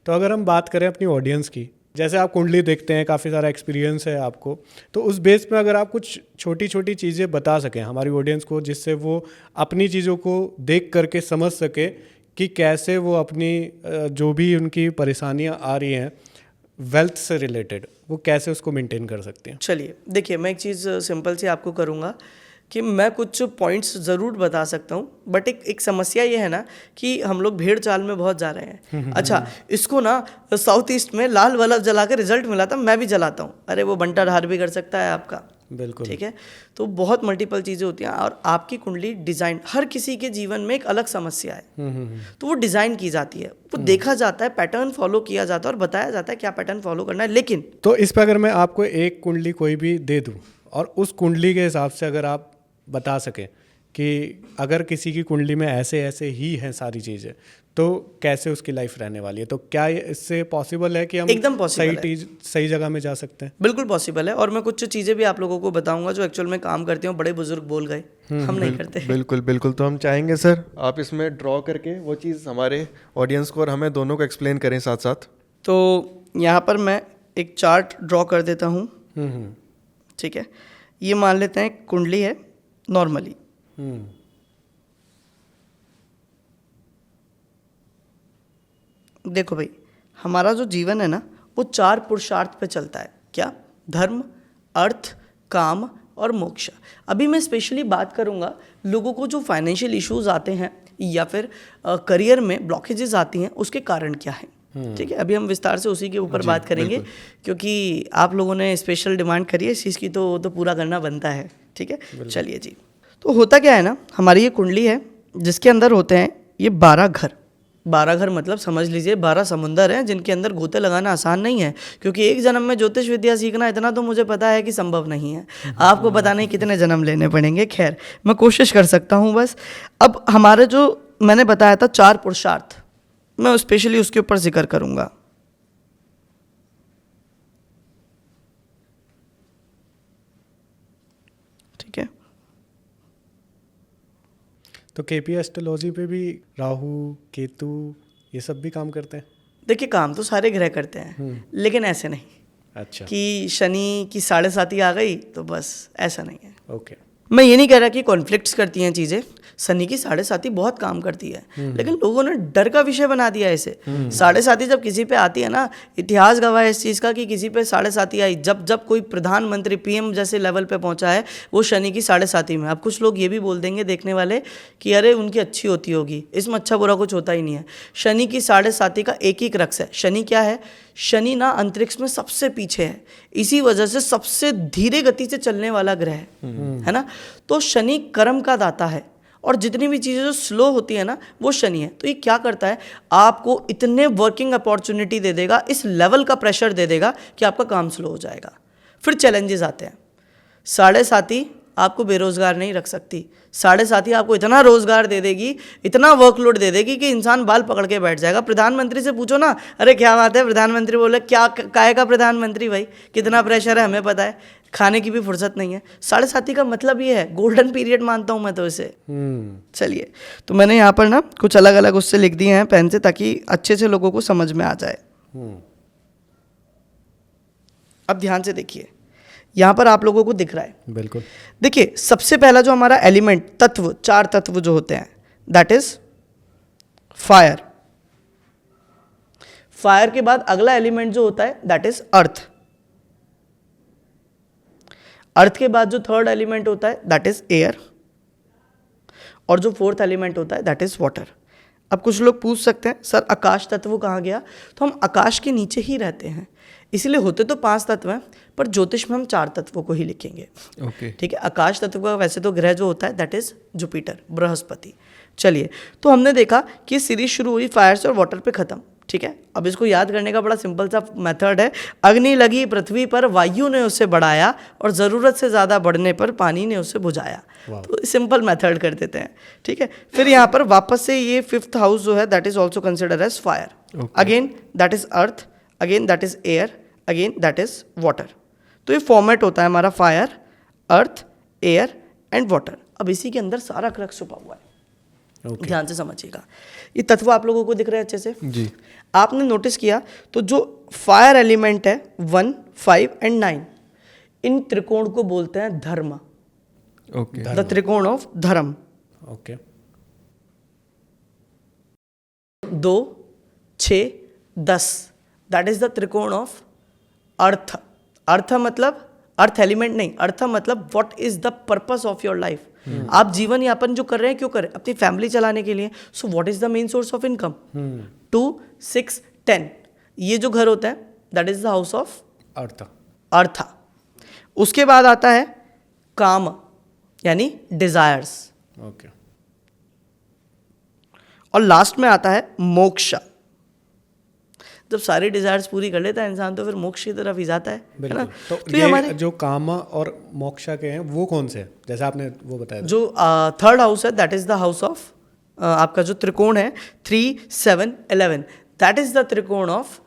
तो अगर हम बात करें अपनी ऑडियंस की, जैसे आप कुंडली देखते हैं, काफ़ी सारा एक्सपीरियंस है आपको, तो उस बेस में अगर आप कुछ छोटी छोटी चीज़ें बता सकें हमारी ऑडियंस को, जिससे वो अपनी चीज़ों को देख करके समझ सके कि कैसे वो अपनी जो भी उनकी परेशानियां आ रही हैं वेल्थ से रिलेटेड, वो कैसे उसको मेंटेन कर सकते हैं। चलिए देखिए, मैं एक चीज़ सिंपल सी आपको करूँगा कि मैं कुछ पॉइंट्स ज़रूर बता सकता हूँ, बट एक समस्या ये है ना कि हम लोग भेड़ चाल में बहुत जा रहे हैं। अच्छा, इसको ना साउथ ईस्ट में लाल बल्ब जला के रिजल्ट मिला था, मैं भी जलाता हूँ, अरे वो बंटा ढार भी कर सकता है आपका। बिल्कुल, ठीक है। तो बहुत मल्टीपल चीज़ें होती हैं, और आपकी कुंडली डिज़ाइन, हर किसी के जीवन में एक अलग समस्या है, तो वो डिज़ाइन की जाती है, वो देखा जाता है, पैटर्न फॉलो किया जाता है और बताया जाता है क्या पैटर्न फॉलो करना है। लेकिन तो इस पर अगर मैं आपको एक कुंडली कोई भी दे दूं और उस कुंडली के हिसाब से अगर आप बता सकें कि अगर किसी की कुंडली में ऐसे ऐसे ही हैं सारी चीज़ें, तो कैसे उसकी लाइफ रहने वाली है, तो क्या इससे पॉसिबल है कि हम एकदम पॉसिबल है, सही जगह में जा सकते हैं? बिल्कुल पॉसिबल है। और मैं कुछ चीज़ें भी आप लोगों को बताऊंगा जो एक्चुअल में काम करती हूँ, बड़े बुजुर्ग बोल गए, हम नहीं करते। बिल्कुल बिल्कुल। तो हम चाहेंगे सर आप इसमें ड्रॉ करके वो चीज़ हमारे ऑडियंस को और हमें दोनों को एक्सप्लेन करें साथ साथ। तो यहाँ पर मैं एक चार्ट ड्रॉ कर देता हूँ। ठीक है, ये मान लेते हैं कुंडली है नॉर्मली। देखो भाई, हमारा जो जीवन है ना वो 4 पुरुषार्थ पे चलता है। क्या? धर्म, अर्थ, काम और मोक्ष। अभी मैं स्पेशली बात करूँगा लोगों को जो फाइनेंशियल इश्यूज आते हैं या फिर करियर में ब्लॉकेजेस आती हैं, उसके कारण क्या है। ठीक है, अभी हम विस्तार से उसी के ऊपर बात करेंगे, क्योंकि आप लोगों ने स्पेशल डिमांड करी है इस चीज़ की, तो पूरा करना बनता है। ठीक है, चलिए जी। तो होता क्या है ना, हमारी ये कुंडली है जिसके अंदर होते हैं ये 12 घर। 12 घर मतलब समझ लीजिए 12 समुंदर हैं जिनके अंदर गोते लगाना आसान नहीं है, क्योंकि एक जन्म में ज्योतिष विद्या सीखना इतना तो मुझे पता है कि संभव नहीं है। आपको पता नहीं कितने जन्म लेने पड़ेंगे। खैर, मैं कोशिश कर सकता हूँ बस। अब हमारे जो मैंने बताया था 4 पुरुषार्थ, मैं स्पेशली उसके ऊपर जिक्र करूँगा। ठीक है, तो केपी एस्ट्रोलॉजी पे भी राहु, केतु ये सब भी काम करते हैं? देखिए काम तो सारे ग्रह करते हैं, लेकिन ऐसे नहीं। अच्छा, कि शनि की 7.5 आ गई तो बस, ऐसा नहीं है। ओके। मैं ये नहीं कह रहा कि कॉन्फ्लिक्ट्स करती हैं चीज़ें, शनि की 7.5 बहुत काम करती है, लेकिन लोगों ने डर का विषय बना दिया है इसे। 7.5 जब किसी पे आती है ना, इतिहास गवाह है इस चीज़ का कि किसी पे 7.5 आई, जब जब कोई प्रधानमंत्री पीएम जैसे लेवल पे पहुंचा है वो शनि की 7.5 में। अब कुछ लोग ये भी बोल देंगे देखने वाले कि अरे उनकी अच्छी होती होगी, इसमें अच्छा बुरा कुछ होता ही नहीं है। शनि की 7.5 का एक ही क्रक्स है। शनि क्या है? शनि ना अंतरिक्ष में सबसे पीछे है, इसी वजह से सबसे धीरे गति से चलने वाला ग्रह है ना। तो शनि कर्म का दाता है, और जितनी भी चीज़ें जो स्लो होती है ना वो शनि है। तो ये क्या करता है, आपको इतने वर्किंग अपॉर्चुनिटी दे देगा, इस लेवल का प्रेशर दे देगा कि आपका काम स्लो हो जाएगा। फिर चैलेंजेस आते हैं। 7.5 आपको बेरोजगार नहीं रख सकती। 7.5 आपको इतना रोजगार दे देगी, इतना वर्कलोड दे देगी कि इंसान बाल पकड़ के बैठ जाएगा। प्रधानमंत्री से पूछो ना, अरे क्या बात है, प्रधानमंत्री बोले क्या काहे का प्रधानमंत्री भाई, कितना प्रेशर है हमें पता है, खाने की भी फुर्सत नहीं है। 7.5 का मतलब ये है, गोल्डन पीरियड मानता हूँ मैं तो इसे। चलिए, तो मैंने यहाँ पर ना कुछ अलग अलग उससे लिख दिए हैं पेन से, ताकि अच्छे से लोगों को समझ में आ जाए। अब ध्यान से देखिए, यहाँ पर आप लोगों को दिख रहा है। बिल्कुल। देखिए, सबसे पहला जो हमारा एलिमेंट, तत्व, 4 तत्व जो होते हैं, दैट इज फायर। फायर के बाद अगला एलिमेंट जो होता है दैट इज अर्थ। अर्थ के बाद जो थर्ड एलिमेंट होता है दैट इज एयर, और जो फोर्थ एलिमेंट होता है दैट इज वाटर। अब कुछ लोग पूछ सकते हैं सर आकाश तत्व कहाँ गया? तो हम आकाश के नीचे ही रहते हैं, इसलिए होते तो 5 तत्व हैं, पर ज्योतिष में हम 4 तत्वों को ही लिखेंगे। ओके, ठीक है। आकाश तत्व का वैसे तो ग्रह जो होता है दैट इज जुपिटर, बृहस्पति। चलिए, तो हमने देखा कि सीरीज शुरू हुई फायर से और वाटर पे खत्म। ठीक है, अब इसको याद करने का बड़ा सिंपल सा मेथड है। अग्नि लगी पृथ्वी पर, वायु ने उसे बढ़ाया, और ज़रूरत से ज़्यादा बढ़ने पर पानी ने उसे बुझाया। तो सिंपल मेथड कर देते हैं। ठीक है, फिर यहाँ पर वापस से ये 5th हाउस जो है that is also consider as fire. Again that is earth, again that is air, again that is water. तो ये फॉर्मेट होता है हमारा fire, earth, air and water. अब इसी के अंदर सारा क्रक्स छुपा हुआ है। Okay. ध्यान से समझिएगा, ये तत्व आप लोगों को दिख रहे हैं अच्छे से? जी। आपने नोटिस किया तो जो फायर एलिमेंट है 1, 5 एंड 9, इन त्रिकोण को बोलते हैं धर्म, ओके। द त्रिकोण ऑफ धर्म। ओके 2, 6, 10, दैट इज द त्रिकोण ऑफ अर्थ। अर्थ मतलब अर्थ एलिमेंट नहीं, अर्थ मतलब what is the purpose of your life. आप जीवन यापन जो कर रहे हैं क्यों कर रहे हैं? अपनी फैमिली चलाने के लिए। So what is the main source of income? 2, 6, 10, ये जो घर होता है that is the house of earth. Earth. उसके बाद आता है काम यानी डिजायर्स, ओके और लास्ट में आता है मोक्ष। जब सारी डिजायर्स पूरी कर लेता है इंसान तो फिर मोक्ष की तरफ ही जाता है ना? बिल्कुल। तो ये ये हमारे जो काम और मोक्षा के हैं वो कौन से हैं, जैसे आपने वो बताया था? जो थर्ड हाउस है that is the house of आपका जो त्रिकोण है 3, 7, 11, दैट इज द त्रिकोण ऑफ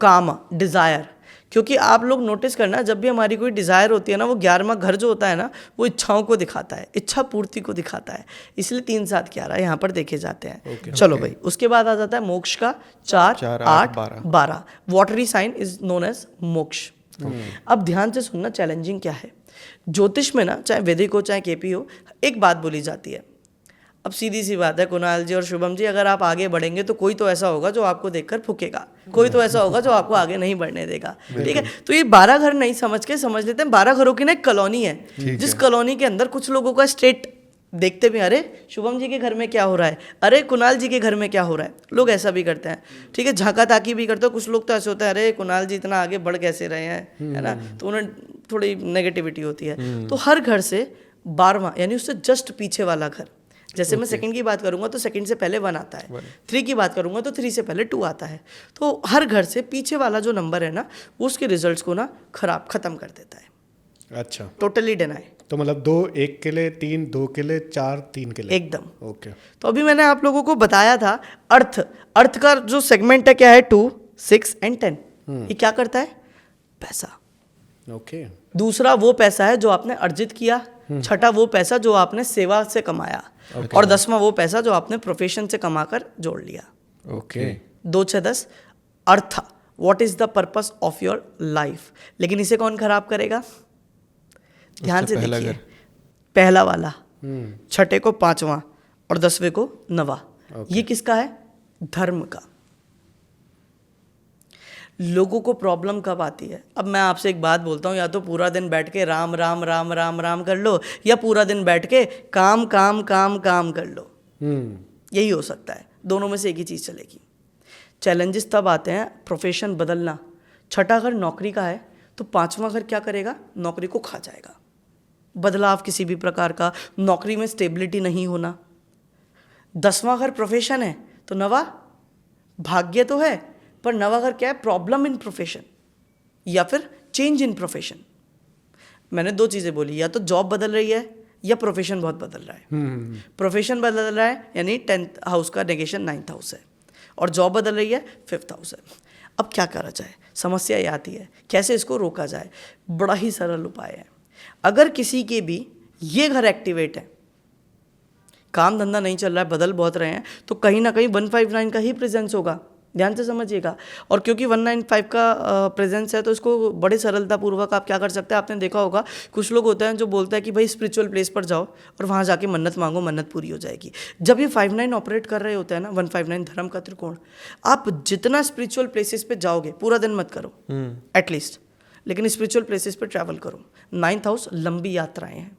काम, डिजायर। क्योंकि आप लोग नोटिस करना, जब भी हमारी कोई डिजायर होती है ना, वो 11वां घर जो होता है ना, वो इच्छाओं को दिखाता है, इच्छा पूर्ति को दिखाता है। इसलिए 3, 7, 11 यहाँ पर देखे जाते हैं। चलो भाई, उसके बाद आ जाता है मोक्ष का 4, 8, 12। Watery sign is known as moksha. अब ध्यान से सुनना, चैलेंजिंग क्या है। ज्योतिष में ना, चाहे वैदिक हो चाहे केपी हो, एक बात बोली जाती है। अब सीधी सी बात है कुणाल जी और शुभम जी, अगर आप आगे बढ़ेंगे तो कोई तो ऐसा होगा जो आपको देखकर फूकेगा, कोई तो ऐसा होगा जो आपको आगे नहीं बढ़ने देगा। ठीक है, तो ये 12 घर नहीं समझ के समझ लेते हैं 12 घरों की ना एक कॉलोनी है, जिस कॉलोनी के अंदर कुछ लोगों का स्टेट देखते भी, अरे शुभम जी के घर में क्या हो रहा है, अरे कुणाल जी के घर में क्या हो रहा है। लोग ऐसा भी करते हैं, ठीक है, झांका ताकी भी करते हो। कुछ लोग तो ऐसे होते हैं, अरे कुणाल जी इतना आगे बढ़ कैसे रहे हैं, है ना, तो उन्हें थोड़ी नेगेटिविटी होती है। तो हर घर से 12वां यानी उससे जस्ट पीछे वाला घर, जैसे मैं सेकंड की बात करूंगा तो सेकंड से पहले 1 आता है, 3 की बात करूंगा तो 3 से पहले 2 आता है। तो हर घर से पीछे वाला जो नंबर है ना, वो उसके रिजल्ट्स को ना खत्म कर देता है, अच्छा, टोटली डिनाई। तो मतलब 2 1 के लिए, 3 2 के लिए, 4 3 के लिए, एकदम। ओके। तो अभी मैंने आप लोगों को बताया था अर्थ का जो सेगमेंट है क्या है, 2, 6 एंड 10। ये क्या करता है? पैसा। ओके दूसरा वो पैसा है जो आपने अर्जित किया, छठा वो पैसा जो आपने सेवा से कमाया, और 10वां वो पैसा जो आपने प्रोफेशन से कमाकर जोड़ लिया। Okay 2, 6, 10 earth, what is the purpose of your life. लेकिन इसे कौन खराब करेगा? ध्यान से देखिए, पहला वाला, छठे को 5वां और 10वें को 9वां। ये किसका है? धर्म का। लोगों को प्रॉब्लम कब आती है? अब मैं आपसे एक बात बोलता हूँ, या तो पूरा दिन बैठ के राम राम राम राम राम कर लो, या पूरा दिन बैठ के काम काम काम काम कर लो। यही हो सकता है, दोनों में से एक ही चीज़ चलेगी। चैलेंजेस तब आते हैं प्रोफेशन बदलना। छठा घर नौकरी का है तो 5वां घर क्या करेगा? नौकरी को खा जाएगा। बदलाव किसी भी प्रकार का, नौकरी में स्टेबिलिटी नहीं होना। 10वां घर प्रोफेशन है तो 9वां भाग्य तो है, पर 9वां घर क्या है? प्रॉब्लम इन प्रोफेशन या फिर चेंज इन प्रोफेशन। मैंने 2 चीज़ें बोली, या तो जॉब बदल रही है या प्रोफेशन बहुत बदल रहा है। प्रोफेशन बदल रहा है यानी 10th हाउस का नेगेशन 9th हाउस है, और जॉब बदल रही है 5th हाउस है। अब क्या करा जाए? समस्या ये आती है, कैसे इसको रोका जाए? बड़ा ही सरल उपाय है। अगर किसी के भी ये घर एक्टिवेट है, काम धंधा नहीं चल रहा है, बदल बहुत रहे हैं, तो कहीं ना कहीं 159 का ही प्रेजेंस होगा। ध्यान से समझिएगा। और क्योंकि 195 का प्रेजेंस है तो इसको बड़े सरलतापूर्वक आप क्या कर सकते हैं? आपने देखा होगा कुछ लोग होते हैं जो बोलते हैं कि भाई स्पिरिचुअल प्लेस पर जाओ और वहाँ जाके मन्नत मांगो, मन्नत पूरी हो जाएगी। जब ये 59 ऑपरेट कर रहे होते हैं ना, 159 धर्म का त्रिकोण, आप जितना स्पिरिचुअल प्लेसेस पे जाओगे, पूरा दिन मत करो एटलीस्ट, लेकिन स्पिरिचुअल प्लेसेस पे ट्रैवल करो। 9th हाउस लंबी यात्राएं हैं।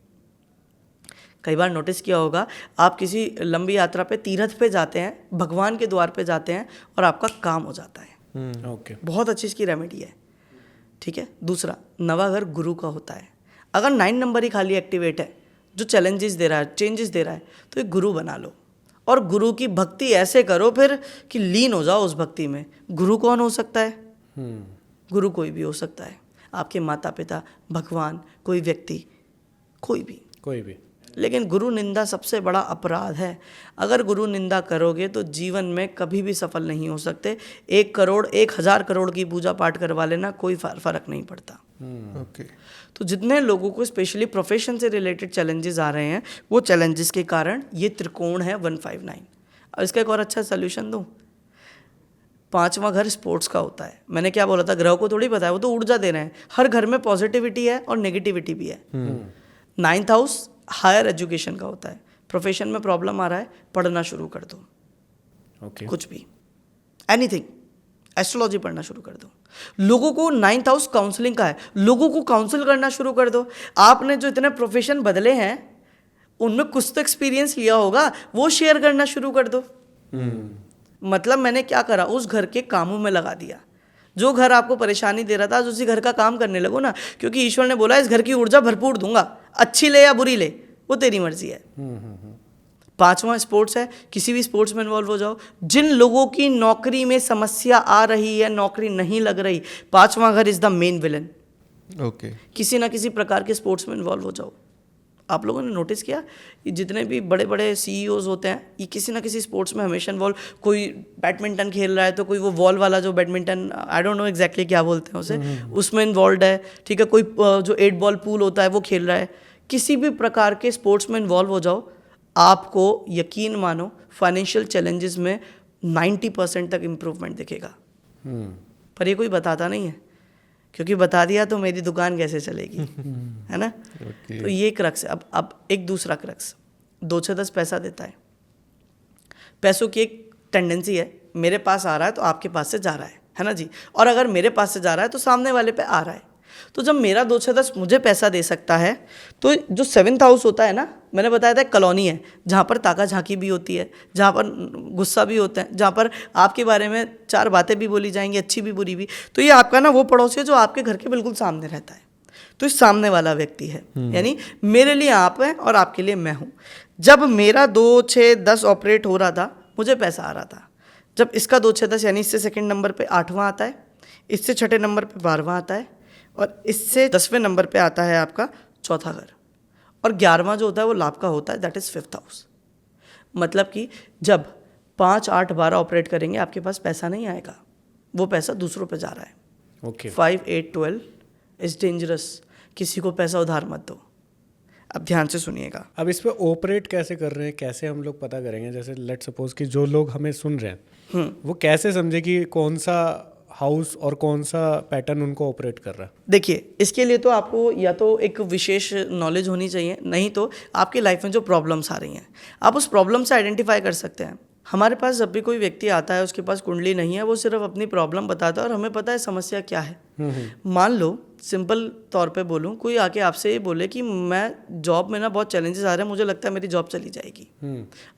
कई बार नोटिस किया होगा, आप किसी लंबी यात्रा पे, तीर्थ पे जाते हैं, भगवान के द्वार पे जाते हैं और आपका काम हो जाता है। ओके बहुत अच्छी इसकी रेमेडी है। ठीक है। दूसरा, 9वां घर गुरु का होता है। अगर 9 नंबर ही खाली एक्टिवेट है, जो चैलेंजेस दे रहा है, चेंजेस दे रहा है, तो एक गुरु बना लो और गुरु की भक्ति ऐसे करो फिर कि लीन हो जाओ उस भक्ति में। गुरु कौन हो सकता है? गुरु कोई भी हो सकता है, आपके माता पिता, भगवान, कोई व्यक्ति, कोई भी। लेकिन गुरु निंदा सबसे बड़ा अपराध है। अगर गुरु निंदा करोगे तो जीवन में कभी भी सफल नहीं हो सकते। 1 करोड़ 1000 करोड़ की पूजा पाठ करवा लेना, कोई फर्क नहीं पड़ता। ओके। तो जितने लोगों को स्पेशली प्रोफेशन से रिलेटेड चैलेंजेस आ रहे हैं, वो चैलेंजेस के कारण ये त्रिकोण है 159। अब इसका एक और अच्छा सोल्यूशन दूं, 5वां घर स्पोर्ट्स का होता है। मैंने क्या बोला था, ग्रह को थोड़ी पता है, वो तो ऊर्जा दे रहे हैं। हर घर में पॉजिटिविटी है और नेगेटिविटी भी है। 9th हाउस हायर एजुकेशन का होता है। प्रोफेशन में प्रॉब्लम आ रहा है, पढ़ना शुरू कर दो। ओके। कुछ भी, एनीथिंग, एस्ट्रोलॉजी पढ़ना शुरू कर दो। लोगों को 9th हाउस काउंसलिंग का है, लोगों को काउंसिल करना शुरू कर दो। आपने जो इतने प्रोफेशन बदले हैं उनमें कुछ तो एक्सपीरियंस लिया होगा, वो शेयर करना शुरू कर दो। मतलब मैंने क्या करा, उस घर के कामों में लगा दिया। जो घर आपको परेशानी दे रहा था, आज उसी घर का काम करने लगो ना, क्योंकि ईश्वर ने बोला इस घर की ऊर्जा भरपूर दूंगा, अच्छी ले या बुरी ले वो तेरी मर्जी है। 5वां स्पोर्ट्स है, किसी भी स्पोर्ट्स में इन्वॉल्व हो जाओ। जिन लोगों की नौकरी में समस्या आ रही है, नौकरी नहीं लग रही, 5वां घर is the main villain. Okay. किसी ना किसी प्रकार के स्पोर्ट्स में इन्वॉल्व हो जाओ। आप लोगों ने नोटिस किया, ये जितने भी बड़े बड़े CEOs होते हैं, ये किसी ना किसी स्पोर्ट्स में हमेशा इन्वॉल्व। कोई बैडमिंटन खेल रहा है तो कोई वो वॉल वाला जो badminton, I don't know exactly क्या बोलते हैं उसे, उसमें इन्वॉल्व है। ठीक है, कोई जो 8 बॉल पूल होता है वो खेल रहा है। किसी भी प्रकार के स्पोर्ट्स में इन्वॉल्व हो जाओ, आपको यकीन मानो फाइनेंशियल चैलेंजेस में 90% तक इम्प्रूवमेंट दिखेगा। पर ये कोई बताता नहीं है, क्योंकि बता दिया तो मेरी दुकान कैसे चलेगी, है ना। तो ये क्रक्स है। अब एक दूसरा क्रक्स, 2-6-10 पैसा देता है। पैसों की एक टेंडेंसी है, मेरे पास आ रहा है तो आपके पास से जा रहा है ना जी। और अगर मेरे पास से जा रहा है तो सामने वाले पे आ रहा है। तो जब मेरा 2-6-10 मुझे पैसा दे सकता है, तो जो 7th हाउस होता है ना, मैंने बताया था कॉलोनी है जहाँ पर ताका झांकी भी होती है, जहाँ पर गुस्सा भी होता है, जहाँ पर आपके बारे में 4 बातें भी बोली जाएंगी, अच्छी भी बुरी भी। तो ये आपका ना वो पड़ोसी है जो आपके घर के बिल्कुल सामने रहता है। तो इस सामने वाला व्यक्ति है, यानी मेरे लिए आप हैं और आपके लिए मैं हूँ। जब मेरा 2, 6, 10 ऑपरेट हो रहा था, मुझे पैसा आ रहा था। जब इसका 2, 6, 10 यानी इससे 2nd नंबर पे 8वां आता है, इससे 6ठे नंबर पे 12वां आता है, और इससे 10वें नंबर पे आता है आपका 4था घर, और 11वां जो होता है वो लाभ का होता है, दैट इज 5th हाउस। मतलब कि जब 5, 8, 12 ऑपरेट करेंगे, आपके पास पैसा नहीं आएगा, वो पैसा दूसरों पे जा रहा है। ओके। 5, 8, 12 is dangerous. किसी को पैसा उधार मत दो। अब ध्यान से सुनिएगा। अब इस पे ऑपरेट कैसे कर रहे हैं, कैसे हम लोग पता करेंगे? जैसे लेट सपोज कि जो लोग हमें सुन रहे हैं, वो कैसे समझे कि कौन सा हाउस और कौन सा पैटर्न उनको ऑपरेट कर रहा है? देखिए, इसके लिए तो आपको या तो एक विशेष नॉलेज होनी चाहिए, नहीं तो आपकी लाइफ में जो प्रॉब्लम्स आ रही हैं, आप उस प्रॉब्लम से आइडेंटिफाई कर सकते हैं। हमारे पास जब भी कोई व्यक्ति आता है, उसके पास कुंडली नहीं है, वो सिर्फ अपनी प्रॉब्लम बताता है और हमें पता है समस्या क्या है। मान लो, सिंपल तौर पे बोलूँ, कोई आके आपसे ये बोले कि मैं जॉब में ना बहुत चैलेंजेस आ रहे हैं, मुझे लगता है मेरी जॉब चली जाएगी,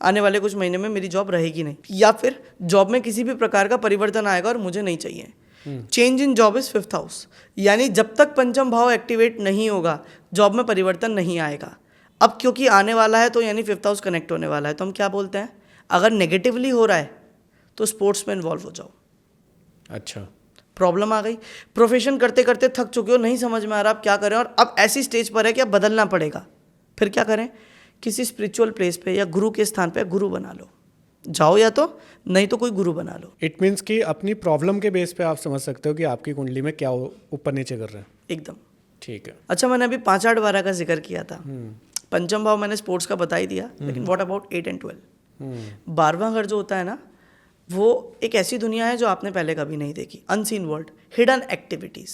आने वाले कुछ महीने में मेरी जॉब रहेगी नहीं, या फिर जॉब में किसी भी प्रकार का परिवर्तन आएगा और मुझे नहीं चाहिए। Change in job is 5th house, यानी जब तक पंचम भाव एक्टिवेट नहीं होगा, जॉब में परिवर्तन नहीं आएगा। अब क्योंकि आने वाला है तो यानी 5th हाउस कनेक्ट होने वाला है, तो हम क्या बोलते हैं, अगर नेगेटिवली हो रहा है तो स्पोर्ट्स में इन्वॉल्व हो जाओ। अच्छा, प्रॉब्लम आ गई, प्रोफेशन करते करते थक चुके हो, नहीं समझ में आ रहा आप क्या करें, और अब ऐसी स्टेज पर है कि अब बदलना पड़ेगा, फिर क्या करें, किसी स्पिरिचुअल प्लेस पे या गुरु के स्थान पे गुरु बना लो, जाओ, या तो नहीं तो कोई गुरु बना लो। इट मीन्स कि अपनी प्रॉब्लम के बेस पे आप समझ सकते हो कि आपकी कुंडली में क्या ऊपर नीचे कर रहे हैं। एकदम ठीक है। अच्छा, मैंने अभी 5, 8, 12 का जिक्र किया था। पंचम भाव मैंने स्पोर्ट्स का बता ही दिया, लेकिन व्हाट अबाउट 8 and 12? 12वां घर जो होता है ना, वो एक ऐसी दुनिया है जो आपने पहले कभी नहीं देखी, अनसीन वर्ल्ड, हिडन एक्टिविटीज।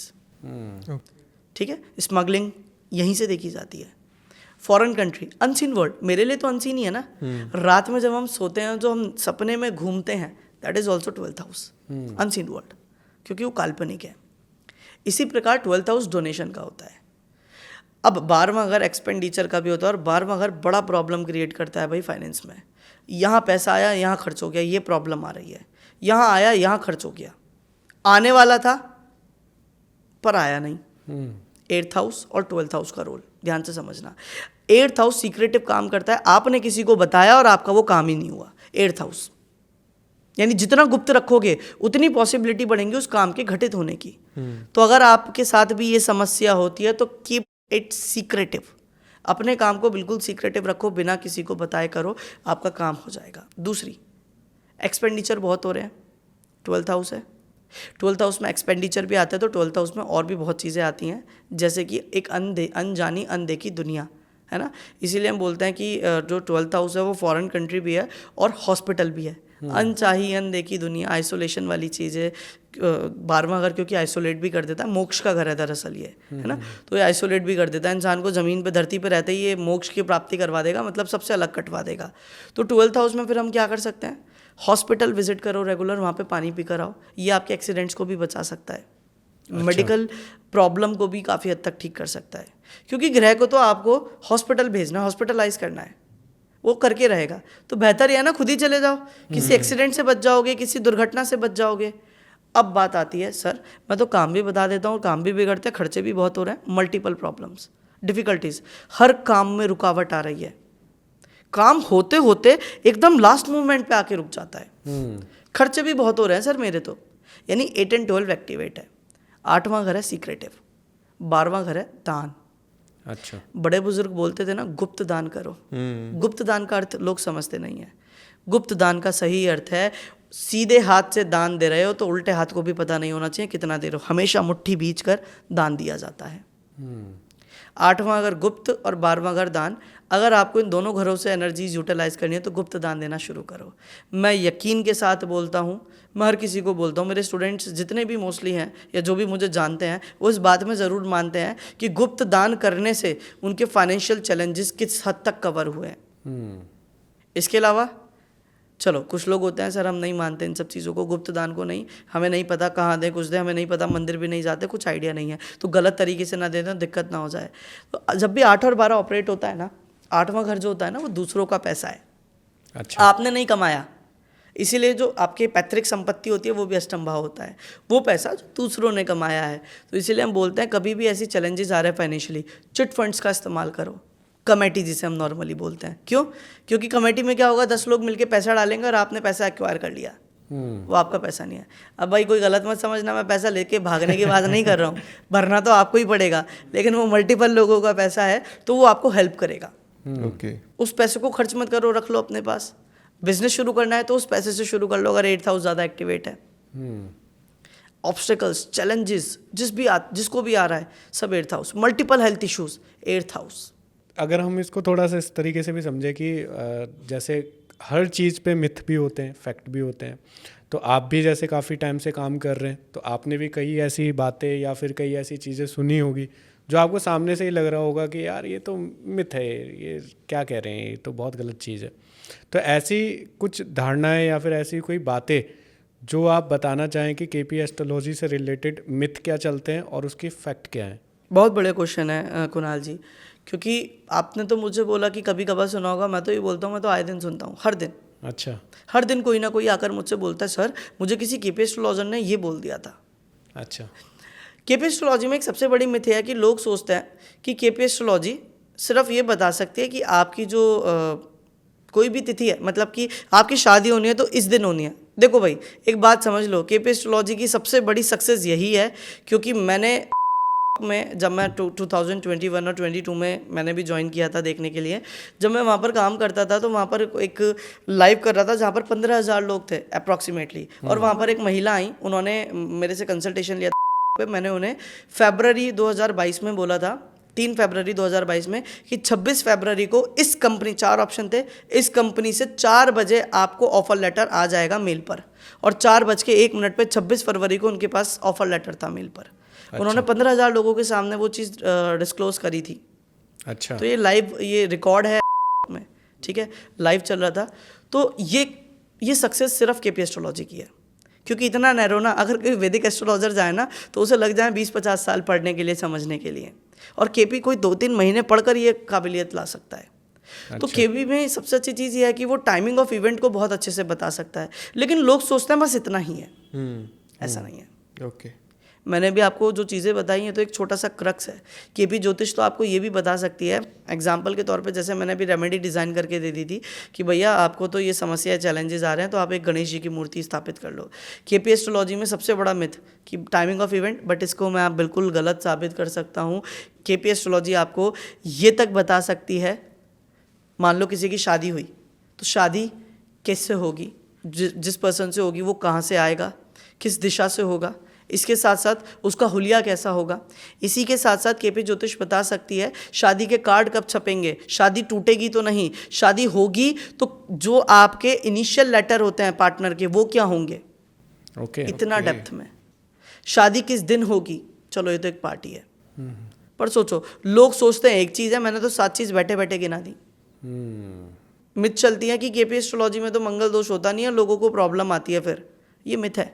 ठीक है, स्मगलिंग यहीं से देखी जाती है। फॉरेन कंट्री, अनसीन वर्ल्ड, मेरे लिए तो अनसीन ही है ना। रात में जब हम सोते हैं, जो हम सपने में घूमते हैं, that is also 12th house, unseen world, क्योंकि वो काल्पनिक है। इसी प्रकार 12th हाउस डोनेशन का होता है। अब 12वां घर एक्सपेंडिचर का भी होता है, और 12वां घर बड़ा प्रॉब्लम क्रिएट करता है भाई फाइनेंस में। यहाँ पैसा आया, यहाँ खर्च हो गया, ये प्रॉब्लम आ रही है। यहाँ आया, यहाँ खर्च हो गया, आने वाला था पर आया नहीं। 8th हाउस और 12th हाउस का रोल ध्यान से समझना। 8th हाउस सीक्रेटिव काम करता है, आपने किसी को बताया और आपका वो काम ही नहीं हुआ। 8th हाउस यानी जितना गुप्त रखोगे उतनी पॉसिबिलिटी बढ़ेंगी उस काम के घटित होने की। तो अगर आपके साथ भी ये समस्या होती है तो कीप इट सीक्रेटिव। अपने काम को बिल्कुल सीक्रेटिव रखो, बिना किसी को बताए करो, आपका काम हो जाएगा। दूसरी, एक्सपेंडिचर बहुत हो रहे हैं, 12th हाउस है, 12th हाउस में एक्सपेंडिचर भी आता है, तो 12th हाउस में और भी बहुत चीज़ें आती हैं, जैसे कि एक अनजानी अनदेखी दुनिया है ना। इसीलिए हम बोलते हैं कि जो 12th हाउस है वो फॉरेन कंट्री भी है और हॉस्पिटल भी है। अनचाही अनदेखी दुनिया, आइसोलेशन वाली चीज़ें, 12वां घर क्योंकि आइसोलेट भी कर देता है, मोक्ष का घर है दरअसल ये, है ना। तो ये आइसोलेट भी कर देता है इंसान को, ज़मीन पे धरती पे रहते ही ये मोक्ष की प्राप्ति करवा देगा, मतलब सबसे अलग कटवा देगा। तो 12th हाउस में फिर हम क्या कर सकते हैं, हॉस्पिटल विजिट करो रेगुलर, वहाँ पे पानी पी कर आओ, ये आपके एक्सीडेंट्स को भी बचा सकता है। मेडिकल प्रॉब्लम को भी काफ़ी हद तक ठीक कर सकता है, क्योंकि ग्रह को तो आपको हॉस्पिटल भेजना है, हॉस्पिटलाइज करना है, वो करके रहेगा। तो बेहतर है ना खुद ही चले जाओ, किसी एक्सीडेंट से बच जाओगे, किसी दुर्घटना से बच जाओगे। अब बात आती है, सर मैं तो काम भी बता देता हूँ, काम भी बिगड़ते हैं, खर्चे भी बहुत हो रहे हैं, मल्टीपल प्रॉब्लम्स, डिफ़िकल्टीज, हर काम में रुकावट आ रही है, काम होते होते एकदम लास्ट मोमेंट पे आके रुक जाता है, खर्चे भी बहुत हो रहे हैं सर मेरे तो। यानी 8 and 12 एक्टिवेट है, 8वां घर है सीक्रेटिव, 12वां घर है दान। अच्छा, बड़े बुजुर्ग बोलते थे ना, गुप्त दान करो। गुप्त दान का अर्थ लोग समझते नहीं है। गुप्त दान का सही अर्थ है, सीधे हाथ से दान दे रहे हो तो उल्टे हाथ को भी पता नहीं होना चाहिए कितना दे रहे हो, हमेशा मुट्ठी बीच कर दान दिया जाता है। 8वां अगर गुप्त और 12वां घर दान, अगर आपको इन दोनों घरों से एनर्जीज यूटिलाइज करनी है तो गुप्त दान देना शुरू करो। मैं यकीन के साथ बोलता हूँ, मैं हर किसी को बोलता हूँ, मेरे स्टूडेंट्स जितने भी मोस्टली हैं या जो भी मुझे जानते हैं वो इस बात में ज़रूर मानते हैं कि गुप्त दान करने से उनके फाइनेंशियल चैलेंजेस किस हद तक कवर हुए हैं। इसके अलावा चलो कुछ लोग होते हैं, सर हम नहीं मानते इन सब चीज़ों को, गुप्त दान को नहीं, हमें नहीं पता कहाँ दें, कुछ दें, हमें नहीं पता, मंदिर भी नहीं जाते, कुछ आइडिया नहीं है, तो गलत तरीके से ना दे दें, दिक्कत ना हो जाए। तो जब भी 8 और 12 ऑपरेट होता है ना, 8वां घर जो होता है ना वो दूसरों का पैसा है। अच्छा, आपने नहीं कमाया, इसीलिए जो आपके पैतृक संपत्ति होती है वो भी अष्टम भाव होता है, वो पैसा जो दूसरों ने कमाया है। तो इसीलिए हम बोलते हैं कभी भी ऐसी चैलेंजेस आ रहे हैं फाइनेंशियली, चिट फंड्स का इस्तेमाल करो, कमेटी जिसे हम नॉर्मली बोलते हैं। क्यों? क्योंकि कमेटी में क्या होगा, 10 लोग मिलकर पैसा डालेंगे और आपने पैसा एक्वायर कर लिया, वो आपका पैसा नहीं है। अब भाई कोई गलत मत समझना, मैं पैसा लेके भागने की बात नहीं कर रहा हूँ, भरना तो आपको ही पड़ेगा, लेकिन वो मल्टीपल लोगों का पैसा है तो वो आपको हेल्प करेगा। ओके, उस पैसे को खर्च मत करो, रख लो अपने पास। बिजनेस शुरू करना है तो उस पैसे से शुरू कर लो, अगर 8th हाउस ज़्यादा एक्टिवेट है। ऑब्स्टिकल्स, चैलेंजेस जिसको भी आ रहा है, सब 8th house. Multiple health issues, 8th house. अगर हम इसको थोड़ा सा इस तरीके से भी समझे कि जैसे हर चीज़ पे मिथ भी होते हैं, फैक्ट भी होते हैं, तो आप भी जैसे काफ़ी टाइम से काम कर रहे हैं तो आपने भी कई ऐसी बातें या फिर कई ऐसी चीज़ें सुनी होगी जो आपको सामने से ही लग रहा होगा कि यार ये तो मिथ है, ये क्या कह रहे हैं, ये तो बहुत गलत चीज़ है। तो ऐसी कुछ धारणाएं या फिर ऐसी कोई बातें जो आप बताना चाहें कि केपी एस्ट्रोलॉजी से रिलेटेड मिथ क्या चलते हैं और उसके फैक्ट क्या हैं? बहुत बड़े क्वेश्चन है कुणाल जी, क्योंकि आपने तो मुझे बोला कि कभी कभार सुना होगा, मैं तो ये बोलता हूँ, मैं तो आए दिन सुनता हूँ, हर दिन। अच्छा, हर दिन कोई ना कोई आकर मुझसे बोलता है, सर मुझे किसी केपी एस्ट्रोलॉजर ने ये बोल दिया था। अच्छा, केपी एस्ट्रोलॉजी में एक सबसे बड़ी मिथ है कि लोग सोचते हैं कि केपी एस्ट्रोलॉजी सिर्फ ये बता सकती है कि आपकी जो कोई भी तिथि है, मतलब कि आपकी शादी होनी है तो इस दिन होनी है। देखो भाई एक बात समझ लो, केपी एस्ट्रोलॉजी की सबसे बड़ी सक्सेस यही है, क्योंकि मैंने जब मैं 2021 और 22 में मैंने भी ज्वाइन किया था देखने के लिए, जब मैं वहाँ पर काम करता था तो वहाँ पर एक लाइव कर रहा था जहाँ पर 15,000 लोग थे अप्रॉक्सीमेटली, और वहाँ पर एक महिला आई, उन्होंने मेरे से कंसल्टेशन लिया था। मैंने उन्हें फरवरी 2022 में बोला था, 3 फरवरी 2022 में, कि 26 फरवरी को इस कंपनी, 4 ऑप्शन थे, इस कंपनी से 4 बजे आपको ऑफर लेटर आ जाएगा मेल पर, और 4:01 पे 26 फरवरी को उनके पास ऑफर लेटर था मेल पर। अच्छा। उन्होंने 15,000 लोगों के सामने वो चीज़ डिस्क्लोज करी थी। अच्छा, तो ये लाइव, ये रिकॉर्ड है में, ठीक है, लाइव चल रहा था। तो ये सक्सेस सिर्फ केपी एस्ट्रोलॉजी की है, क्योंकि इतना नैरो ना, अगर कोई वैदिक एस्ट्रोलॉजर जाए ना तो उसे लग जाए 20-50 साल पढ़ने के लिए, समझने के लिए, और केपी कोई 2-3 महीने पढ़कर ये काबिलियत ला सकता है। अच्छा। तो केपी में सबसे अच्छी चीज़ ये है कि वो टाइमिंग ऑफ इवेंट को बहुत अच्छे से बता सकता है, लेकिन लोग सोचते हैं बस इतना ही है, ऐसा नहीं है। ओके, मैंने भी आपको जो चीज़ें बताई हैं तो एक छोटा सा क्रक्स है। केपी ज्योतिष तो आपको ये भी बता सकती है एग्जाम्पल के तौर पे, जैसे मैंने अभी रेमेडी डिज़ाइन करके दे दी थी कि भैया आपको तो ये समस्या चैलेंजेस आ रहे हैं तो आप एक गणेश जी की मूर्ति स्थापित कर लो। केपी एस्ट्रोलॉजी में सबसे बड़ा मिथ कि टाइमिंग ऑफ इवेंट, बट इसको मैं आप बिल्कुल गलत साबित कर सकता हूँ। केपी एस्ट्रोलॉजी आपको ये तक बता सकती है, मान लो किसी की शादी हुई तो शादी कैसे होगी, जिस पर्सन से होगी वो कहाँ से आएगा, किस दिशा से होगा, इसके साथ साथ उसका हुलिया कैसा होगा। इसी के साथ साथ केपी ज्योतिष बता सकती है शादी के कार्ड कब छपेंगे, शादी टूटेगी तो नहीं, शादी होगी तो जो आपके इनिशियल लेटर होते हैं पार्टनर के वो क्या होंगे। ओके इतना डेप्थ में। शादी किस दिन होगी, चलो ये तो एक पार्टी है, पर सोचो लोग सोचते हैं एक चीज़ है, मैंने तो 7 चीज़ बैठे बैठे गिना दी। मिथ चलती है कि केपी एस्ट्रोलॉजी में तो मंगल दोष होता नहीं है, लोगों को प्रॉब्लम आती है, फिर ये मिथ है।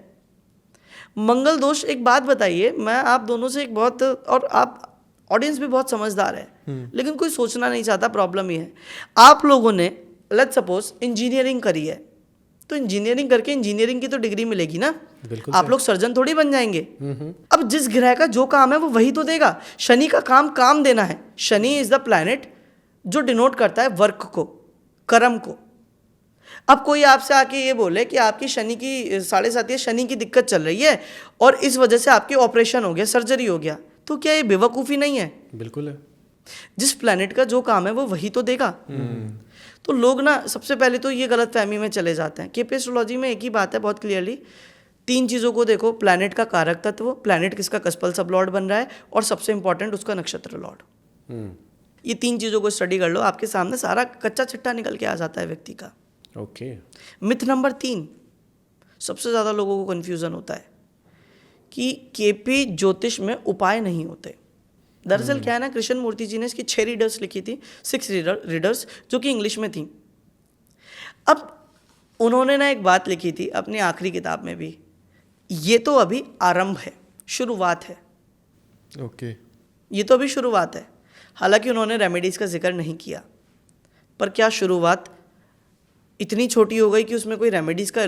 मंगल दोष, एक बात बताइए, मैं आप दोनों से एक बहुत, और आप ऑडियंस भी बहुत समझदार है लेकिन कोई सोचना नहीं चाहता, प्रॉब्लम ये है आप लोगों ने लेट्स सपोज इंजीनियरिंग करी है तो इंजीनियरिंग करके इंजीनियरिंग की तो डिग्री मिलेगी ना, आप लोग सर्जन थोड़ी बन जाएंगे। अब जिस ग्रह का जो काम है वो वही तो देगा। शनि का काम देना है। शनि इज द प्लैनेट जो डिनोट करता है वर्क को, कर्म को। अब कोई आपसे आके ये बोले कि आपकी शनि की 7.5 शनि की दिक्कत चल रही है और इस वजह से आपकी ऑपरेशन हो गया, सर्जरी हो गया, तो क्या ये बेवकूफ़ी नहीं है? बिल्कुल है। जिस प्लैनेट का जो काम है वो वही तो देगा। तो लोग ना सबसे पहले तो ये गलत फहमी में चले जाते हैं। केपी एस्ट्रोलॉजी में एक ही बात है बहुत क्लियरली, 3 चीज़ों को देखो, प्लैनेट का कारक तत्व, प्लैनेट किसका कस्पल सब लॉर्ड बन रहा है, और सबसे इंपॉर्टेंट उसका नक्षत्र लॉर्ड। ये 3 चीज़ों को स्टडी कर लो, आपके सामने सारा कच्चा चिट्ठा निकल के आ जाता है व्यक्ति का। ओके। मिथ नंबर 3, सबसे ज़्यादा लोगों को कन्फ्यूज़न होता है कि केपी ज्योतिष में उपाय नहीं होते। दरअसल क्या है ना, कृष्ण मूर्ति जी ने इसकी 6 रीडर्स लिखी थी, 6 रीडर्स जो कि इंग्लिश में थी। अब उन्होंने ना एक बात लिखी थी अपनी आखिरी किताब में भी, ये तो अभी आरंभ है, शुरुआत है। ओके। ये तो अभी शुरुआत है। हालांकि उन्होंने रेमेडीज़ का जिक्र नहीं किया, पर क्या शुरुआत इतनी छोटी हो गई कि उसमें कोई रेमेडीज़ का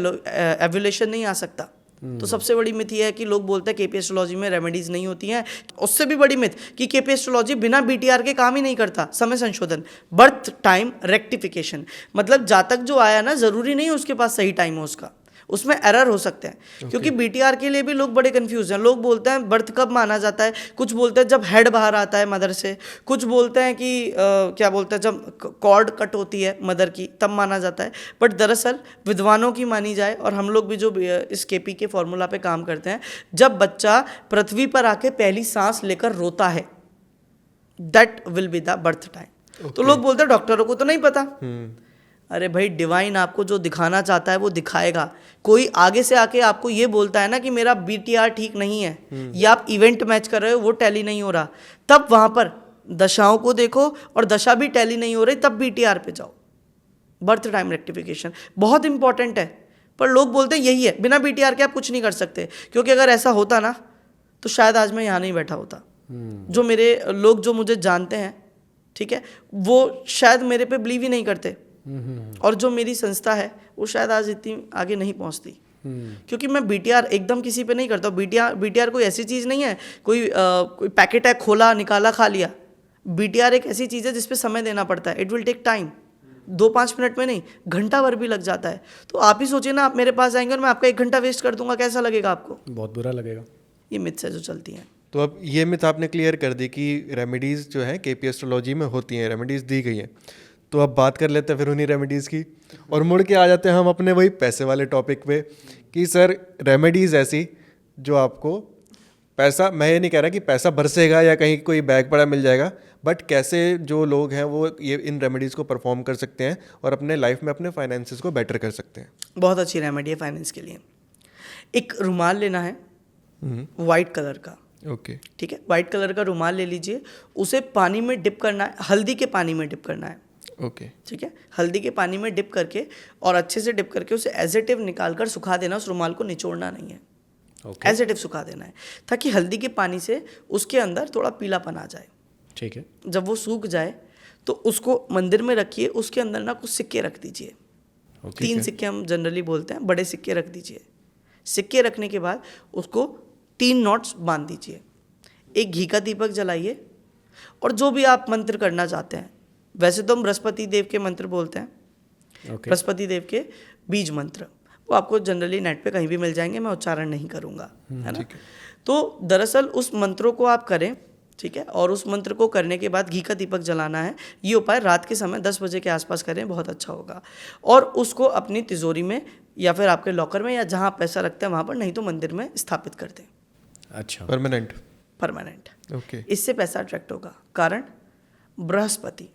एवोल्यूशन नहीं आ सकता? तो सबसे बड़ी मिथ ये है कि लोग बोलते हैं केपी एस्ट्रोलॉजी में रेमेडीज़ नहीं होती हैं। उससे भी बड़ी मिथ कि केपी एस्ट्रोलॉजी बिना बीटीआर के काम ही नहीं करता। समय संशोधन, बर्थ टाइम रेक्टिफिकेशन, मतलब जातक जो आया ना, ज़रूरी नहीं उसके पास सही टाइम हो उसका, उसमें एरर हो सकते हैं। क्योंकि बीटीआर के लिए भी लोग बड़े कंफ्यूज हैं। लोग बोलते हैं बर्थ कब माना जाता है, कुछ बोलते हैं जब हेड बाहर आता है मदर से, कुछ बोलते हैं कि क्या बोलते हैं जब कॉर्ड कट होती है मदर की तब माना जाता है। बट दरअसल विद्वानों की मानी जाए, और हम लोग भी जो इस केपी के फॉर्मूला पे काम करते हैं, जब बच्चा पृथ्वी पर आके पहली सांस लेकर रोता है, that will be the birth time. तो लोग बोलते हैं डॉक्टरों को तो नहीं पता। अरे भाई, डिवाइन आपको जो दिखाना चाहता है वो दिखाएगा। कोई आगे से आके आपको ये बोलता है ना कि मेरा बीटीआर ठीक नहीं है, या आप इवेंट मैच कर रहे हो वो टैली नहीं हो रहा, तब वहां पर दशाओं को देखो, और दशा भी टैली नहीं हो रही तब बीटीआर पे जाओ। बर्थ टाइम रेक्टिफिकेशन बहुत इंपॉर्टेंट है, पर लोग बोलते हैं यही है, बिना बीटीआर के आप कुछ नहीं कर सकते। क्योंकि अगर ऐसा होता ना तो शायद आज मैं यहाँ नहीं बैठा होता। जो मेरे लोग जो मुझे जानते हैं, ठीक है, वो शायद मेरे पे बिलीव ही नहीं करते, और जो मेरी संस्था है वो शायद आज इतनी आगे नहीं पहुंचती। क्योंकि मैं बीटीआर एकदम किसी पे नहीं करता। बीटीआर कोई ऐसी चीज़ नहीं है, कोई पैकेट है, खोला निकाला खा लिया। बीटीआर एक ऐसी चीज़ है जिस पे समय देना पड़ता है। It will take time, 2-5 minute में नहीं, घंटा भर भी लग जाता है। तो आप ही सोचिए ना, आप मेरे पास आएंगे और मैं आपका 1 घंटा वेस्ट कर दूंगा, कैसा लगेगा आपको? बहुत बुरा लगेगा। ये मिथ्स है जो चलती हैं। तो अब ये मिथ आपने क्लियर कर दी कि रेमेडीज़ जो है केपी एस्ट्रोलॉजी में होती हैं, रेमेडीज़ दी गई हैं। तो अब बात कर लेते हैं फिर उन्हीं रेमेडीज़ की, और मुड़ के आ जाते हैं हम अपने वही पैसे वाले टॉपिक पे कि सर रेमेडीज़ ऐसी जो आपको पैसा, मैं ये नहीं कह रहा कि पैसा बरसेगा या कहीं कोई बैग पड़ा मिल जाएगा, बट कैसे जो लोग हैं वो ये इन रेमेडीज़ को परफॉर्म कर सकते हैं और अपने लाइफ में अपने फाइनेंसेस को बेटर कर सकते हैं। बहुत अच्छी रेमेडी है फाइनेंस के लिए। एक रुमाल लेना है वाइट कलर का, ओके, ठीक है, वाइट कलर का रुमाल ले लीजिए, उसे पानी में डिप करना है, हल्दी के पानी में डिप करना है, ओके, ठीक है, हल्दी के पानी में डिप करके और अच्छे से डिप करके उसे एजेटिव निकाल कर सुखा देना। उस रुमाल को निचोड़ना नहीं है, एजेटिव सुखा देना है, ताकि हल्दी के पानी से उसके अंदर थोड़ा पीलापन आ जाए। ठीक है। जब वो सूख जाए तो उसको मंदिर में रखिए, उसके अंदर ना कुछ सिक्के रख दीजिए। 3 सिक्के हम जनरली बोलते हैं, बड़े सिक्के रख दीजिए। सिक्के रखने के बाद उसको 3 नॉट्स बांध दीजिए, एक घी का दीपक जलाइए, और जो भी आप मंत्र करना चाहते हैं, वैसे तो हम बृहस्पति देव के मंत्र बोलते हैं, बृहस्पति देव के बीज मंत्र, वो आपको जनरली नेट पे कहीं भी मिल जाएंगे, मैं उच्चारण नहीं करूँगा, है ना। तो दरअसल उस मंत्रों को आप करें, ठीक है, और उस मंत्र को करने के बाद घी का दीपक जलाना है। ये उपाय रात के समय 10 बजे के आसपास करें, बहुत अच्छा होगा। और उसको अपनी तिजोरी में या फिर आपके लॉकर में या जहाँ आप पैसा रखते हैं वहाँ पर, नहीं तो मंदिर में स्थापित कर दें। अच्छा, परमानेंट। ओके। इससे पैसा अट्रैक्ट होगा। कारण बृहस्पति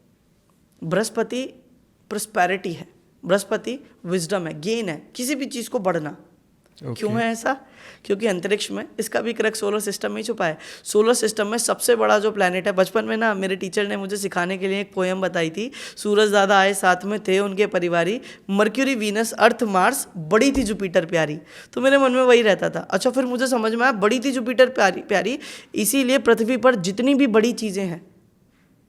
प्रॉस्पेरिटी है, बृहस्पति विजडम है, गेन है, किसी भी चीज़ को बढ़ना। क्यों है ऐसा? क्योंकि अंतरिक्ष में इसका भी क्रक्स सोलर सिस्टम में ही छुपा है। सोलर सिस्टम में सबसे बड़ा जो प्लैनेट है, बचपन में ना मेरे टीचर ने मुझे सिखाने के लिए एक पोएम बताई थी। सूरज दादा आए साथ में थे उनके परिवारी, मर्क्यूरी वीनस अर्थ मार्स, बड़ी थी जुपिटर प्यारी। तो मेरे मन में वही रहता था। अच्छा, फिर मुझे समझ में आया बड़ी थी जुपिटर प्यारी, इसीलिए पृथ्वी पर जितनी भी बड़ी चीज़ें हैं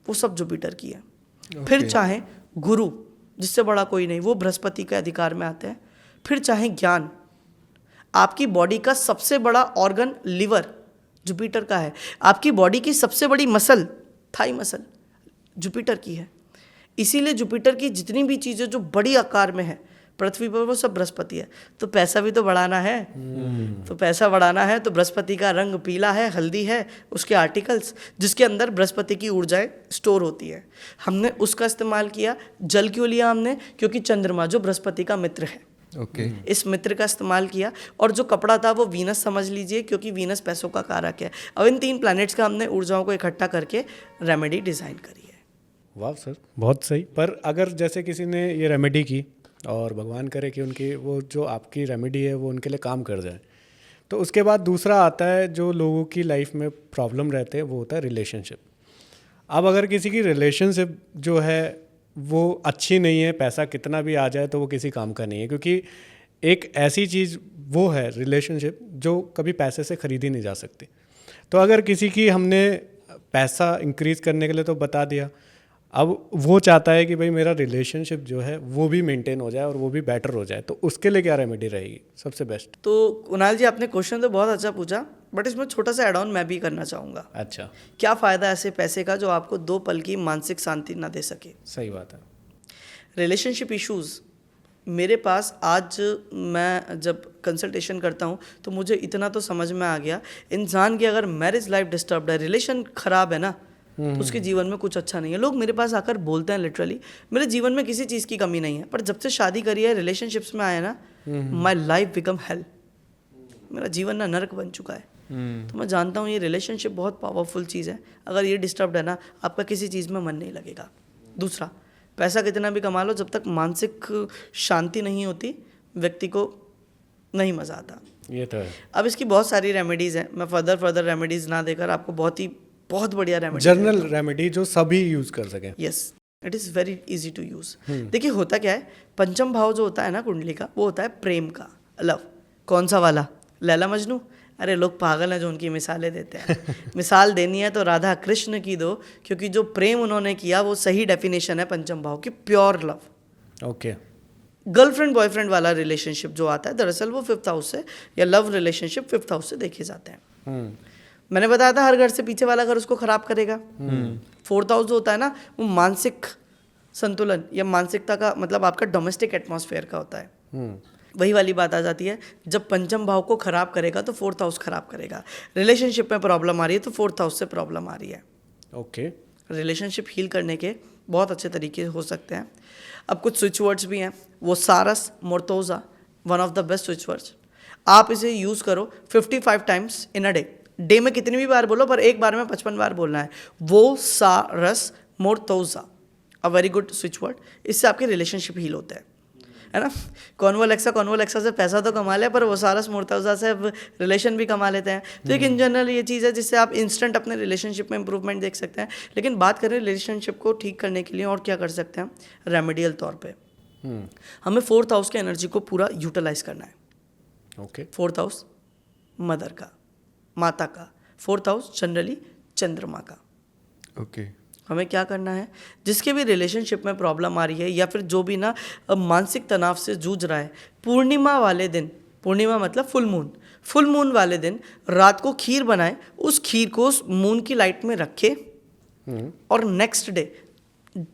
वो सब जुपिटर की है। फिर चाहे गुरु, जिससे बड़ा कोई नहीं, वो बृहस्पति के अधिकार में आते हैं। फिर चाहे ज्ञान, आपकी बॉडी का सबसे बड़ा ऑर्गन लिवर जुपिटर का है। आपकी बॉडी की सबसे बड़ी मसल, थाई मसल, जुपिटर की है। इसीलिए जुपिटर की जितनी भी चीज़ें जो बड़ी आकार में है पृथ्वी पर, वो सब बृहस्पति है। तो पैसा भी तो बढ़ाना है, तो पैसा बढ़ाना है तो बृहस्पति का रंग पीला है, हल्दी है, उसके आर्टिकल्स जिसके अंदर बृहस्पति की ऊर्जाएं स्टोर होती है, हमने उसका इस्तेमाल किया। जल क्यों लिया हमने? क्योंकि चंद्रमा जो बृहस्पति का मित्र है, इस मित्र का इस्तेमाल किया। और जो कपड़ा था वो वीनस समझ लीजिए, क्योंकि वीनस पैसों का कारक है। अब इन 3 प्लैनेट्स का हमने ऊर्जाओं को इकट्ठा करके रेमेडी डिज़ाइन करी है। वाह सर, बहुत सही। पर अगर जैसे किसी ने ये रेमेडी की और भगवान करे कि उनकी वो जो आपकी रेमेडी है वो उनके लिए काम कर जाए, तो उसके बाद दूसरा आता है जो लोगों की लाइफ में प्रॉब्लम रहते हैं, वो होता है रिलेशनशिप। अब अगर किसी की रिलेशनशिप जो है वो अच्छी नहीं है, पैसा कितना भी आ जाए तो वो किसी काम का नहीं है, क्योंकि एक ऐसी चीज़ वो है रिलेशनशिप जो कभी पैसे से ख़रीदी नहीं जा सकती। तो अगर किसी की हमने पैसा इंक्रीज़ करने के लिए तो बता दिया, अब वो चाहता है कि भाई मेरा रिलेशनशिप जो है वो भी मेंटेन हो जाए और वो भी बेटर हो जाए, तो उसके लिए क्या रेमेडी रहेगी सबसे बेस्ट? तो कुणाल जी, आपने क्वेश्चन तो बहुत अच्छा पूछा, बट इसमें छोटा सा एड ऑन मैं भी करना चाहूँगा। अच्छा, क्या फ़ायदा ऐसे पैसे का जो आपको 2 पल की मानसिक शांति ना दे सके? सही बात है। रिलेशनशिप इश्यूज़ मेरे पास आज, मैं जब कंसल्टेशन करता हूँ तो मुझे इतना तो समझ में आ गया, इंसान की अगर मैरिज लाइफ डिस्टर्ब्ड है, रिलेशन ख़राब है ना, तो उसके जीवन में कुछ अच्छा नहीं है। लोग मेरे पास आकर बोलते हैं लिटरली, मेरे जीवन में किसी चीज़ की कमी नहीं है, पर जब से शादी करी है, रिलेशनशिप्स में आया ना, माई लाइफ बिकम हेल, मेरा जीवन ना नरक बन चुका है। तो मैं जानता हूँ ये रिलेशनशिप बहुत पावरफुल चीज़ है। अगर ये डिस्टर्ब्ड है ना, आपका किसी चीज़ में मन नहीं लगेगा। दूसरा, पैसा कितना भी कमा लो, जब तक मानसिक शांति नहीं होती व्यक्ति को नहीं मज़ा आता। ये तो है। अब इसकी बहुत सारी रेमेडीज़ हैं, मैं फर्दर रेमेडीज़ ना देकर आपको बहुत बढ़िया रेमेडी, जनरल रेमेडी जो सभी यूज़ कर सकें। Yes, it is very easy to use. देखिए होता क्या है, पंचम भाव जो होता है ना कुंडली का, वो होता है प्रेम का, लव। कौन सा वाला? लैला मजनू? अरे लोग पागल हैं जो उनकी मिसालें देते हैं। मिसाल देनी है तो राधा कृष्ण की दो, क्योंकि जो प्रेम उन्होंने किया वो सही डेफिनेशन है पंचम भाव की, pure love. Okay. Girlfriend boyfriend वाला रिलेशनशिप जो आता है, दरअसल वो 5th हाउस से, या लव रिलेशनशिप 5th हाउस से देखे जाते हैं। मैंने बताया था हर घर से पीछे वाला घर उसको खराब करेगा। 4th हाउस जो होता है ना, वो मानसिक संतुलन या मानसिकता का मतलब आपका डोमेस्टिक एटमॉस्फेयर का होता है। वही वाली बात आ जाती है, जब पंचम भाव को खराब करेगा तो 4th हाउस खराब करेगा। रिलेशनशिप में प्रॉब्लम आ रही है तो 4th हाउस से प्रॉब्लम आ रही है। ओके। रिलेशनशिप हील करने के बहुत अच्छे तरीके हो सकते हैं। अब कुछ स्विच वर्ड्स भी हैं, वो सारस मोर्तोजा, one of the best switch words. आप इसे यूज़ करो 55 टाइम्स इन अ डे में कितनी भी बार बोलो, पर एक बार में 55 बार बोलना है। वो सारस मोर्तोजा, a very good switch word. इससे आपके रिलेशनशिप हील होते हैं, है ना। कॉन्वोलेक्सा से पैसा तो कमा ले, पर वो सारस मोर्तोजा से रिलेशन भी कमा लेते हैं। तो एक इन जनरल ये चीज़ है जिससे आप इंस्टेंट अपने रिलेशनशिप में इंप्रूवमेंट देख सकते हैं। लेकिन बात करें रिलेशनशिप को ठीक करने के लिए और क्या कर सकते हैं रेमेडियल तौर पे, हमें 4th हाउस के एनर्जी को पूरा यूटिलाइज करना है। ओके। 4th हाउस मदर का, माता का, 4th हाउस जनरली चंद्रमा का। ओके। हमें क्या करना है, जिसके भी रिलेशनशिप में प्रॉब्लम आ रही है या फिर जो भी ना मानसिक तनाव से जूझ रहा है, पूर्णिमा वाले दिन, पूर्णिमा मतलब फुल फुल मून वाले दिन रात को खीर बनाए, उस खीर को उस मून की लाइट में रखे और नेक्स्ट डे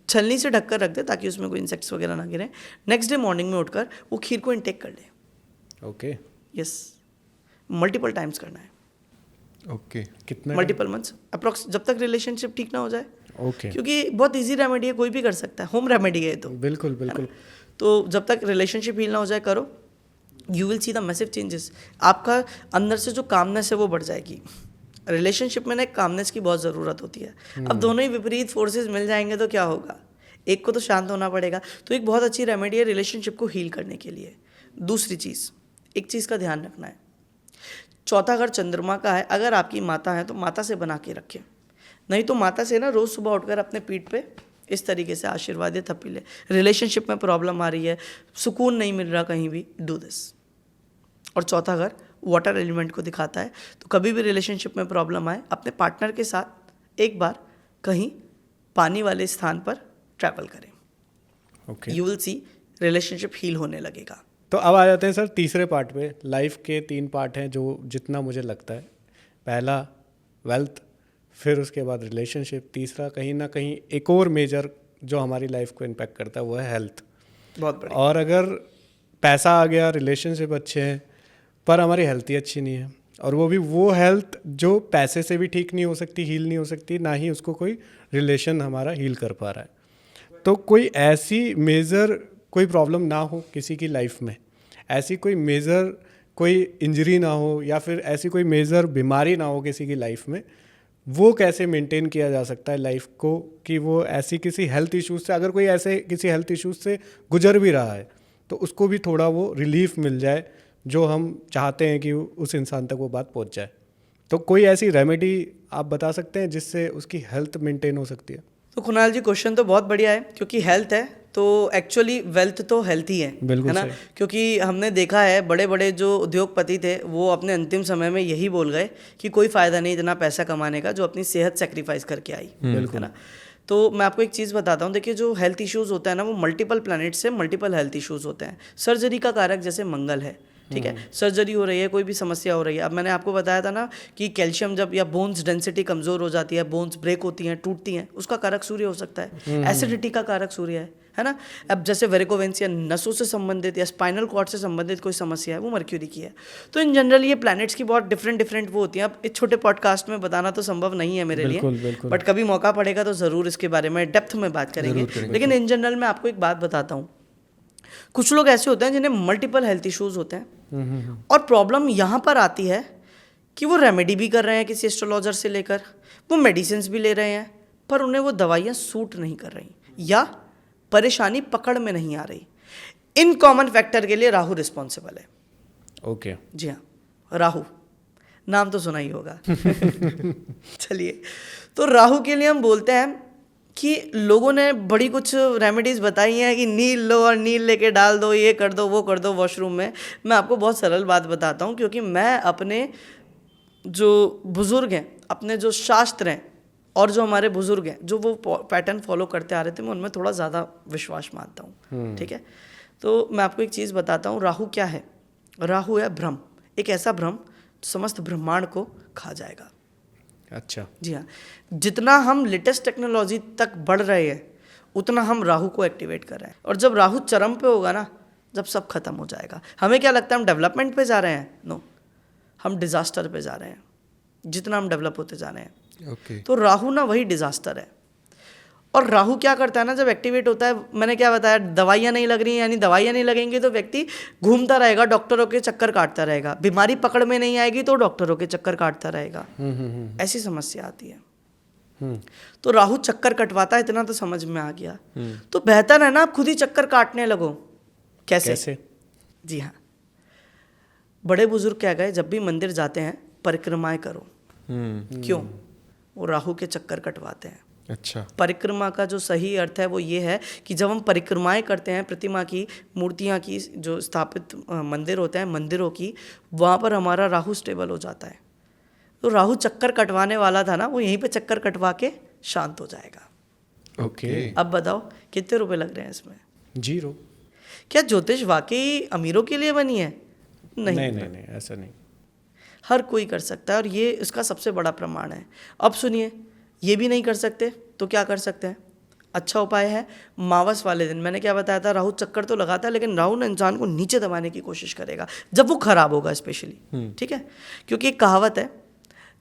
छलनी से ढककर रख दे ताकि उसमें कोई इंसेक्ट्स वगैरह ना गिरे। नेक्स्ट डे मॉर्निंग में उठकर वो खीर को इनटेक कर ले। ओके। यस, मल्टीपल टाइम्स करना है। ओके। कितना? मल्टीपल मंथ्स अप्रॉक्स, जब तक रिलेशनशिप ठीक ना हो जाए। ओके। क्योंकि बहुत इजी रेमेडी है, कोई भी कर सकता है, होम रेमेडी है ये तो। बिल्कुल बिल्कुल। तो जब तक रिलेशनशिप हील ना हो जाए करो, you will see the massive changes. आपका अंदर से जो कामनेस है वो बढ़ जाएगी। रिलेशनशिप में ना एक कामनेस की बहुत ज़रूरत होती है। अब दोनों ही विपरीत फोर्सेस मिल जाएंगे तो क्या होगा, एक को तो शांत होना पड़ेगा। तो एक बहुत अच्छी रेमेडी है रिलेशनशिप को हील करने के लिए। दूसरी चीज़, एक चीज़ का ध्यान रखना है, चौथा घर चंद्रमा का है। अगर आपकी माता है तो माता से बना के रखें, नहीं तो माता से ना रोज़ सुबह उठकर अपने पीठ पे इस तरीके से आशीर्वाद या थप्पी ले। रिलेशनशिप में प्रॉब्लम आ रही है, सुकून नहीं मिल रहा कहीं भी, डू दिस। और चौथा घर वाटर एलिमेंट को दिखाता है, तो कभी भी रिलेशनशिप में प्रॉब्लम आए अपने पार्टनर के साथ एक बार कहीं पानी वाले स्थान पर ट्रैवल करें। Okay. You will see relationship heal होने लगेगा। तो अब आ जाते हैं सर तीसरे पार्ट पे। लाइफ के 3 पार्ट हैं जो जितना मुझे लगता है, पहला वेल्थ, फिर उसके बाद रिलेशनशिप, तीसरा कहीं ना कहीं एक और मेजर जो हमारी लाइफ को इम्पैक्ट करता है वो है हेल्थ। बहुत बढ़िया। और अगर पैसा आ गया, रिलेशनशिप अच्छे हैं, पर हमारी हेल्थ ही अच्छी नहीं है, और वो भी वो हेल्थ जो पैसे से भी ठीक नहीं हो सकती, हील नहीं हो सकती, ना ही उसको कोई रिलेशन हमारा हील कर पा रहा है। तो कोई ऐसी मेजर कोई प्रॉब्लम ना हो किसी की लाइफ में, ऐसी कोई मेजर कोई इंजरी ना हो, या फिर ऐसी कोई मेजर बीमारी ना हो किसी की लाइफ में, वो कैसे मेंटेन किया जा सकता है लाइफ को, कि वो ऐसी किसी हेल्थ इश्यूज से, अगर कोई ऐसे किसी हेल्थ इश्यूज से गुजर भी रहा है तो उसको भी थोड़ा वो रिलीफ मिल जाए, जो हम चाहते हैं कि उस इंसान तक वो बात पहुंच जाए। तो कोई ऐसी रेमेडी आप बता सकते हैं जिससे उसकी हेल्थ मेंटेन हो सकती है? तो कुणाल जी, क्वेश्चन तो बहुत बढ़िया है, क्योंकि हेल्थ है तो एक्चुअली वेल्थ तो हेल्थ ही है, है ना। क्योंकि हमने देखा है बड़े बड़े जो उद्योगपति थे वो अपने अंतिम समय में यही बोल गए कि कोई फ़ायदा नहीं इतना पैसा कमाने का जो अपनी सेहत सेक्रीफाइस करके आई, है ना। तो मैं आपको एक चीज़ बताता हूँ, देखिए जो हेल्थ इश्यूज़ होता है ना वो मल्टीपल प्लैनेट से मल्टीपल हेल्थ इश्यूज़ होते हैं। सर्जरी का कारक जैसे मंगल है, ठीक है, सर्जरी हो रही है, कोई भी समस्या हो रही है। अब मैंने आपको बताया था ना कि कैल्शियम जब या बोन्स डेंसिटी कमज़ोर हो जाती है, बोन्स ब्रेक होती हैं, टूटती हैं, उसका कारक सूर्य हो सकता है। एसिडिटी का कारक सूर्य है ना। अब जैसे वेरिकोवेंस या नसों से संबंधित या स्पाइनल कॉर्ड से संबंधित कोई समस्या है वो मर्क्यूरी की है। तो इन जनरल ये प्लैनेट्स की बहुत डिफरेंट वो होती हैं। अब इस छोटे पॉडकास्ट में बताना तो संभव नहीं है मेरे लिए, बट कभी मौका पड़ेगा तो ज़रूर इसके बारे में डेप्थ में बात करेंगे। लेकिन इन जनरल मैं आपको एक बात बताता हूँ, कुछ लोग ऐसे होते हैं जिन्हें मल्टीपल हेल्थ इश्यूज होते हैं, और प्रॉब्लम यहाँ पर आती है कि वो रेमेडी भी कर रहे हैं किसी एस्ट्रोलॉजर से लेकर, वो मेडिसिन भी ले रहे हैं, पर उन्हें वो दवाइयाँ सूट नहीं कर रही या परेशानी पकड़ में नहीं आ रही। इन कॉमन फैक्टर के लिए राहु रिस्पॉन्सिबल है। ओके। जी हाँ, राहु नाम तो सुना ही होगा। चलिए, तो राहु के लिए हम बोलते हैं कि लोगों ने बड़ी कुछ रेमेडीज़ बताई हैं कि नील लो और नील लेके डाल दो, ये कर दो वो कर दो वॉशरूम में। मैं आपको बहुत सरल बात बताता हूँ, क्योंकि मैं अपने जो बुज़ुर्ग हैं, अपने जो शास्त्र हैं और जो हमारे बुज़ुर्ग हैं जो वो पैटर्न फॉलो करते आ रहे थे, मैं उनमें थोड़ा ज़्यादा विश्वास मानता हूँ, ठीक है। तो मैं आपको एक चीज़ बताता हूँ, राहु क्या है। राहु है भ्रम, एक ऐसा भ्रम समस्त ब्रह्मांड को खा जाएगा। अच्छा। जी हाँ, जितना हम लेटेस्ट टेक्नोलॉजी तक बढ़ रहे हैं उतना हम राहु को एक्टिवेट कर रहे हैं, और जब राहु चरम पे होगा ना, जब सब खत्म हो जाएगा। हमें क्या लगता है हम डेवलपमेंट पे जा रहे हैं? नो, हम डिज़ास्टर पे जा रहे हैं जितना हम डेवलप होते जा रहे हैं। तो राहु ना वही डिज़ास्टर है। और राहु क्या करता है ना, जब एक्टिवेट होता है, मैंने क्या बताया, दवाइयाँ नहीं लग रही हैं, यानी दवाइयाँ नहीं लगेंगी तो व्यक्ति घूमता रहेगा, डॉक्टरों के चक्कर काटता रहेगा। बीमारी पकड़ में नहीं आएगी तो डॉक्टरों के चक्कर काटता रहेगा। ऐसी समस्या आती है। तो राहु चक्कर कटवाता है, इतना तो समझ में आ गया। तो बेहतर है ना आप खुद ही चक्कर काटने लगो। कैसे? जी हाँ, बड़े बुजुर्ग क्या गए, जब भी मंदिर जाते हैं परिक्रमाएं करो। क्यों? वो राहु के चक्कर कटवाते हैं। अच्छा। परिक्रमा का जो सही अर्थ है वो ये है कि जब हम परिक्रमाएं करते हैं प्रतिमा की, मूर्तियां की, जो स्थापित मंदिर होते हैं मंदिरों की, वहाँ पर हमारा राहु स्टेबल हो जाता है। तो राहु चक्कर कटवाने वाला था ना, वो यहीं पे चक्कर कटवा के शांत हो जाएगा। ओके। अब बताओ कितने रुपए लग रहे हैं इसमें? 0। क्या ज्योतिष वाकई अमीरों के लिए बनी है? नहीं, ऐसा नहीं। हर कोई कर सकता है और ये इसका सबसे बड़ा प्रमाण है। अब सुनिए, ये भी नहीं कर सकते तो क्या कर सकते हैं? अच्छा उपाय है मावस वाले दिन, मैंने क्या बताया था, राहु चक्कर तो लगाता है लेकिन राहु ना इंसान को नीचे दबाने की कोशिश करेगा जब वो खराब होगा स्पेशली, ठीक है? क्योंकि एक कहावत है,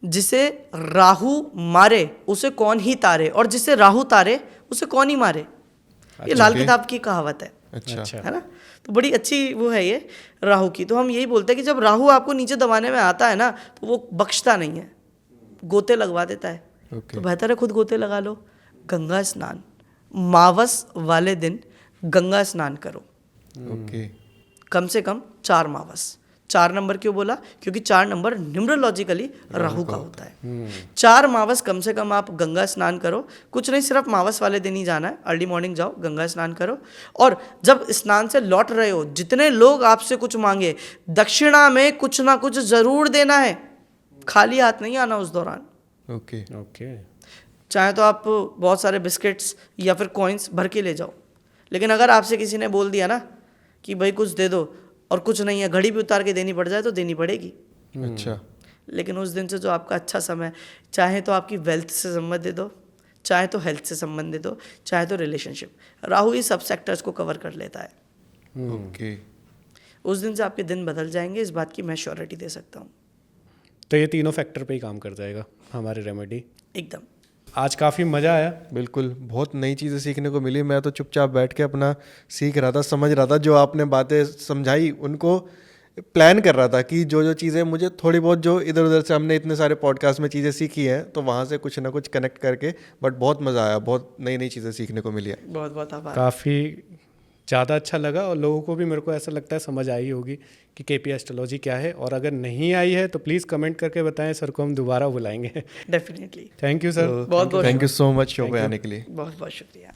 जिसे राहु मारे उसे कौन ही तारे, और जिसे राहु तारे उसे कौन ही मारे। ये लाल किताब की कहावत है, अच्छा है ना? तो बड़ी अच्छी वो है ये राहु की। तो हम यही बोलते हैं कि जब राहु आपको नीचे दबाने में आता है ना, तो वो बख्शता नहीं है, गोते लगवा देता है। तो बेहतर है खुद गोते लगा लो। गंगा स्नान, मावस वाले दिन गंगा स्नान करो, ओके। कम से कम 4 मावस। 4 नंबर क्यों बोला? क्योंकि 4 नंबर न्यूमरोलॉजिकली राहु का होता है। 4 मावस कम से कम आप गंगा स्नान करो। कुछ नहीं, सिर्फ मावस वाले दिन ही जाना है, अर्ली मॉर्निंग जाओ, गंगा स्नान करो, और जब स्नान से लौट रहे हो, जितने लोग आपसे कुछ मांगे, दक्षिणा में कुछ ना कुछ जरूर देना है, खाली हाथ नहीं आना उस दौरान। Okay okay. चाहे तो आप बहुत सारे बिस्किट्स या फिर कॉइन्स भर के ले जाओ, लेकिन अगर आपसे किसी ने बोल दिया ना कि भाई कुछ दे दो, और कुछ नहीं है, घड़ी भी उतार के देनी पड़ जाए तो देनी पड़ेगी। अच्छा। लेकिन उस दिन से जो आपका अच्छा समय, चाहे तो आपकी वेल्थ से संबंधित हो, चाहे तो हेल्थ से संबंधित हो, चाहे तो रिलेशनशिप, राहु ही सब सेक्टर्स को कवर कर लेता है। ओके। उस दिन से आपके दिन बदल जाएंगे, इस बात की मैं श्योरिटी दे सकता हूँ। तो ये तीनों फैक्टर पे ही काम कर जाएगा हमारी रेमेडी। एकदम। आज काफ़ी मज़ा आया। बिल्कुल, बहुत नई चीज़ें सीखने को मिली। मैं तो चुपचाप बैठ के अपना सीख रहा था, समझ रहा था, जो आपने बातें समझाई उनको प्लान कर रहा था कि जो जो चीज़ें मुझे थोड़ी बहुत, जो इधर उधर से हमने इतने सारे पॉडकास्ट में चीज़ें सीखी हैं, तो वहाँ से कुछ ना कुछ कनेक्ट करके, बट बहुत मज़ा आया, बहुत नई नई चीज़ें सीखने को मिली है। बहुत बहुत आभार। काफ़ी ज़्यादा अच्छा लगा, और लोगों को भी, मेरे को ऐसा लगता है, समझ आई होगी कि केपी एस्ट्रोलॉजी क्या है, और अगर नहीं आई है तो प्लीज़ कमेंट करके बताएं, सर को हम दोबारा बुलाएंगे। डेफिनेटली। Thank you sir. बहुत thank you so much show पे आने के लिए। बहुत बहुत शुक्रिया।